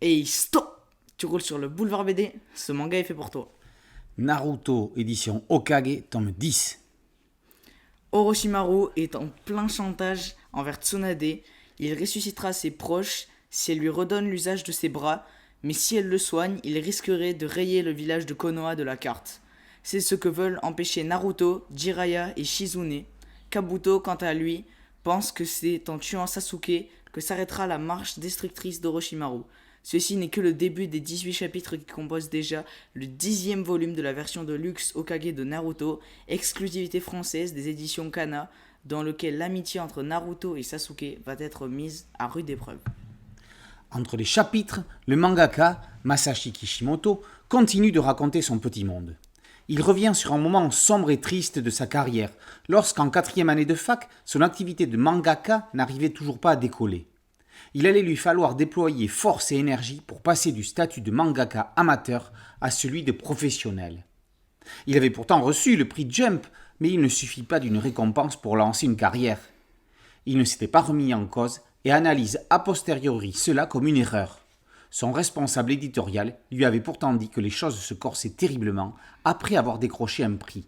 Hey, stop! Tu roules sur le boulevard BD, ce manga est fait pour toi. Naruto édition Hokage, tome 10. Orochimaru est en plein chantage envers Tsunade. Il ressuscitera ses proches si elle lui redonne l'usage de ses bras, mais si elle le soigne, il risquerait de rayer le village de Konoha de la carte. C'est ce que veulent empêcher Naruto, Jiraiya et Shizune. Kabuto, quant à lui, pense que c'est en tuant Sasuke que s'arrêtera la marche destructrice d'Orochimaru. Ceci n'est que le début des 18 chapitres qui composent déjà le 10e volume de la version de luxe Hokage de Naruto, exclusivité française des éditions Kana, dans lequel l'amitié entre Naruto et Sasuke va être mise à rude épreuve. Entre les chapitres, le mangaka, Masashi Kishimoto, continue de raconter son petit monde. Il revient sur un moment sombre et triste de sa carrière, lorsqu'en 4e année de fac, son activité de mangaka n'arrivait toujours pas à décoller. Il allait lui falloir déployer force et énergie pour passer du statut de mangaka amateur à celui de professionnel. Il avait pourtant reçu le prix Jump, mais il ne suffit pas d'une récompense pour lancer une carrière. Il ne s'était pas remis en cause et analyse a posteriori cela comme une erreur. Son responsable éditorial lui avait pourtant dit que les choses se corsaient terriblement après avoir décroché un prix.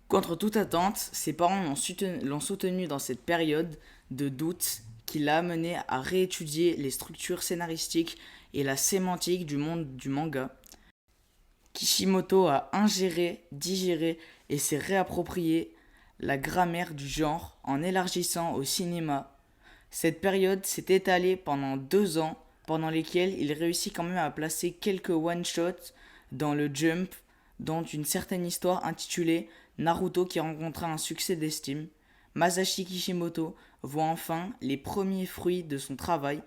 Contre toute attente, ses parents l'ont soutenu dans cette période de doute qui l'a amené à réétudier les structures scénaristiques et la sémantique du monde du manga. Kishimoto a ingéré, digéré et s'est réapproprié la grammaire du genre en élargissant au cinéma. Cette période s'est étalée pendant 2 ans, pendant lesquels il réussit quand même à placer quelques one-shots dans le Jump, dont une certaine histoire intitulée Naruto qui rencontra un succès d'estime. Masashi Kishimoto voit enfin les premiers fruits de son travail.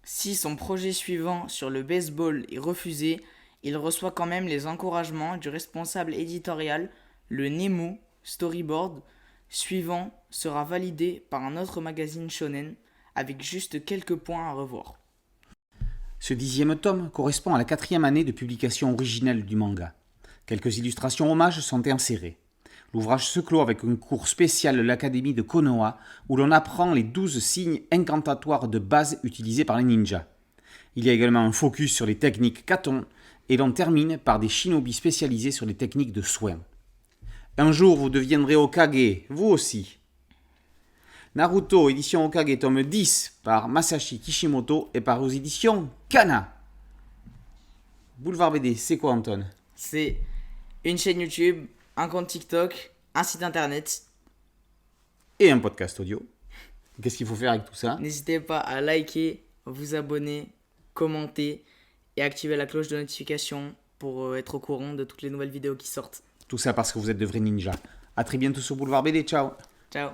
Si son projet suivant sur le baseball est refusé, il reçoit quand même les encouragements du responsable éditorial. Le Nemu storyboard suivant sera validé par un autre magazine shonen avec juste quelques points à revoir. Ce 10e tome correspond à la 4e année de publication originelle du manga. Quelques illustrations hommages sont insérées. L'ouvrage se clôt avec un cours spécial de l'Académie de Konoha où l'on apprend les 12 signes incantatoires de base utilisés par les ninjas. Il y a également un focus sur les techniques Katon et l'on termine par des shinobi spécialisés sur les techniques de soins. Un jour vous deviendrez Hokage, vous aussi. Naruto, édition Hokage, tome 10 par Masashi Kishimoto et par aux éditions Kana. Boulevard BD, c'est quoi Anton? C'est une chaîne YouTube, un compte TikTok, un site internet. Et un podcast audio. Qu'est-ce qu'il faut faire avec tout ça? N'hésitez pas à liker, vous abonner, commenter et activer la cloche de notification pour être au courant de toutes les nouvelles vidéos qui sortent. Tout ça parce que vous êtes de vrais ninjas. A très bientôt sur Boulevard BD, ciao. Ciao.